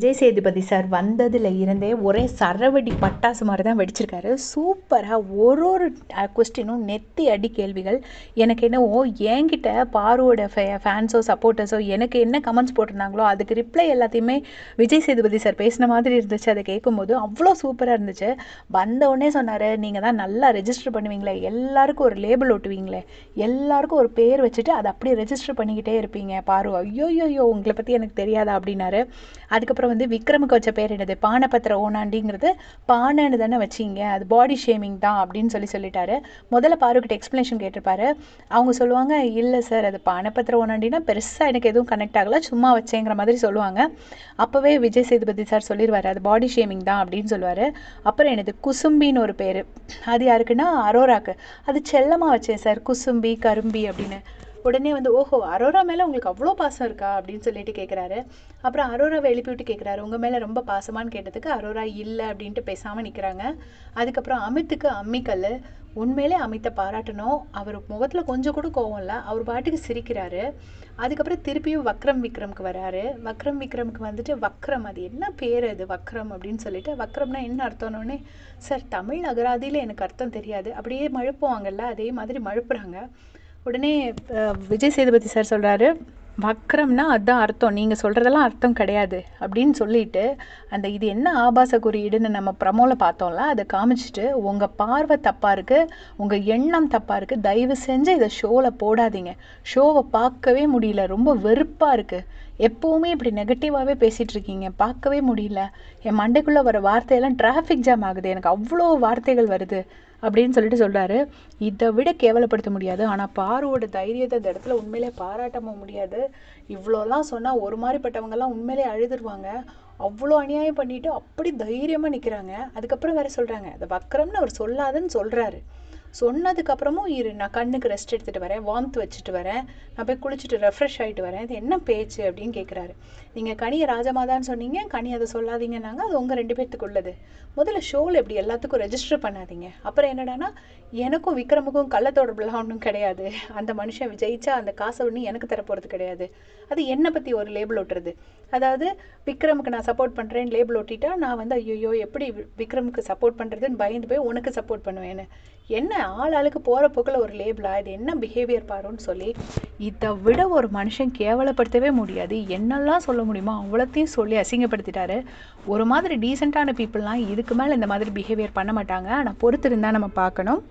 Vijay Sethupathi sir வந்ததுல இருந்தே ஒரே சரவெடி பட்டாசு மாதிரி தான் வெடிச்சிருக்காரு. சூப்பராக ஒரு கொஸ்டினும் நெத்தி அடி கேள்விகள். எனக்கு என்னவோ என்கிட்ட பாருவோட ஃபேன்ஸோ சப்போர்ட்டர்ஸோ எனக்கு என்ன கமெண்ட்ஸ் போட்டிருந்தாங்களோ அதுக்கு ரிப்ளை எல்லாத்தையுமே விஜய் சேதுபதி சார் பேசின மாதிரி இருந்துச்சு. அதை கேட்கும்போது அவ்வளோ சூப்பராக இருந்துச்சு. வந்தவுடனே சொன்னார், நீங்கள் தான் நல்லா ரெஜிஸ்டர் பண்ணுவீங்களே, எல்லாருக்கும் ஒரு லேபிள் ஒட்டுவீங்களே, எல்லாருக்கும் ஒரு பேர் வச்சுட்டு அதை அப்படியே ரெஜிஸ்டர் பண்ணிக்கிட்டே இருப்பீங்க பாரு, ஐயோ உங்களை பற்றி எனக்கு தெரியாதா அப்படின்னாரு. அதுக்கப்புறம் வந்து விக்ரமுக்கு வச்ச பேர் என்னது, பானபத்திர ஓனாண்டிங்கிறது பானைன்னு தானே வச்சிங்க, அது பாடி ஷேமிங் தான் அப்படின்னு சொல்லிட்டாரு. முதல்ல பாருக்கிட்ட எக்ஸ்ப்ளனேஷன் கேட்டிருப்பாரு. அவங்க சொல்லுவாங்க, இல்லை சார் அது பானபத்திர ஓனாண்டினா பெருசாக எனக்கு எதுவும் கனெக்ட் ஆகலை, சும்மா வச்சேங்கிற மாதிரி சொல்லுவாங்க. அப்போவே விஜய் சேதுபதி சார் சொல்லிடுவார், அது பாடி ஷேமிங் தான் அப்படின்னு சொல்லுவார். அப்புறம் என்னது குசும்பின்னு ஒரு பேர், அது யாருக்குன்னா அரோராக்கு, அது செல்லமாக வச்சேன் சார், குசும்பி கரும்பி அப்படின்னு. உடனே வந்து ஓஹோ அரோரா மேலே உங்களுக்கு அவ்வளோ பாசம் இருக்கா அப்படின்னு சொல்லிட்டு கேட்குறாரு. அப்புறம் அரோராவை எழுப்பி விட்டு கேட்குறாரு, உங்கள் மேலே ரொம்ப பாசமானு கேட்டதுக்கு அரோரா இல்லை அப்படின்ட்டு பேசாமல் நிற்கிறாங்க. அதுக்கப்புறம் அமித்துக்கு அம்மிக்கல், உண்மையிலே அமித்தை பாராட்டணும். அவர் முகத்தில் கொஞ்சம் கூட கோவம் இல்லை, அவர் பாட்டுக்கு சிரிக்கிறாரு. அதுக்கப்புறம் திருப்பியும் விக்ரமுக்கு வராரு. விக்ரமுக்கு வந்துட்டு வக்ரம், அது என்ன பேர் அது வக்ரம் அப்படின்னு சொல்லிட்டு, வக்ரம்னா என்ன அர்த்தம்னோடனே, சார் தமிழ் அகராதியில் எனக்கு அர்த்தம் தெரியாது, அப்படியே மழுப்புவாங்கல்ல அதே மாதிரி மழுப்புறாங்க. உடனே விஜய் சேதுபதி சார் சொல்கிறாரு, வக்ரம்னா அதுதான் அர்த்தம், நீங்கள் சொல்கிறதெல்லாம் அர்த்தம் கிடையாது அப்படின்னு சொல்லிட்டு, அந்த இது என்ன ஆபாச குறியீடுன்னு நம்ம ப்ரமோவில் பார்த்தோம்ல, அதை காமிச்சிட்டு, உங்கள் பார்வை தப்பாக இருக்குது, உங்கள் எண்ணம் தப்பாக இருக்குது, தயவு செஞ்சு இதை ஷோவில் போடாதீங்க, ஷோவை பார்க்கவே முடியல, ரொம்ப வெறுப்பாக இருக்குது, எப்போவுமே இப்படி நெகட்டிவாகவே பேசிகிட்டு இருக்கீங்க, பார்க்கவே முடியல, என் மண்டைக்குள்ளே வர வார்த்தையெல்லாம் டிராஃபிக் ஜாம் ஆகுது, எனக்கு அவ்வளோ வார்த்தைகள் வருது அப்படின்னு சொல்கிறாரு. இதை விட கேவலப்படுத்த முடியாது. ஆனால் பாருவோட தைரியத்தை அந்த இடத்துல உண்மையிலே பாராட்டவும் முடியாது. இவ்வளோலாம் சொன்னால் ஒரு மாதிரிப்பட்டவங்கெல்லாம் உண்மையிலே அழுதுருவாங்க. அவ்வளோ அநியாயம் பண்ணிட்டு அப்படி தைரியமாக நிற்கிறாங்க. அதுக்கப்புறம் வேற சொல்கிறாங்க, அந்த வக்ரம்னு அவர் சொல்லாதுன்னு சொல்கிறாரு. சொன்னதுக்கப்புறமும் நான் கண்ணுக்கு ரெஸ்ட் எடுத்துகிட்டு வரேன், வார்ம்த் வச்சுட்டு வரேன், நான் போய் குளிச்சுட்டு ரெஃப்ரெஷ் ஆகிட்டு வரேன், இது என்ன பேச்சு அப்படின்னு கேட்குறாரு. நீங்கள் கனியை ராஜமாதான்னு சொன்னீங்க, கனி அதை சொல்லாதீங்கன்னாங்க, அது உங்கள் 2 பேர்த்துக்கு உள்ளது. முதல்ல ஷோவில் இப்படி எல்லாத்துக்கும் ரெஜிஸ்டர் பண்ணாதீங்க. அப்புறம் என்னடானா, எனக்கும் விக்ரமுக்கும் கள்ளத்தொடர்புலாம் ஒன்றும் கிடையாது, அந்த மனுஷன் ஜெயிச்சா அந்த காசை ஒன்றும் எனக்கு தரப்போகிறது கிடையாது, அது என்னை பற்றி ஒரு லேபிள் ஒட்டுறது. அதாவது விக்ரமுக்கு நான் சப்போர்ட் பண்ணுறேன்னு லேபிள் ஒட்டிட்டா நான் வந்து ஐயோ எப்படி விக்ரமுக்கு சப்போர்ட் பண்ணுறதுன்னு பயந்து போய் உனக்கு சப்போர்ட் பண்ணுவேன்னு, என்ன ஆளுக்கு போகிற போக்கில் ஒரு லேபிளா, இது என்ன பிஹேவியர் பாருன்னு சொல்லி, இதை விட ஒரு மனுஷன் கேவலப்படுத்தவே முடியாது. என்னெல்லாம் சொல்ல முடியுமோ அவ்வளோத்தையும் சொல்லி அசிங்கப்படுத்திட்டாரு. ஒரு மாதிரி டீசெண்டான பீப்புளெலாம் இதுக்கு மேலே இந்த மாதிரி பிஹேவியர் பண்ண மாட்டாங்க. ஆனால் பொறுத்திருந்தால் நம்ம பார்க்கணும்.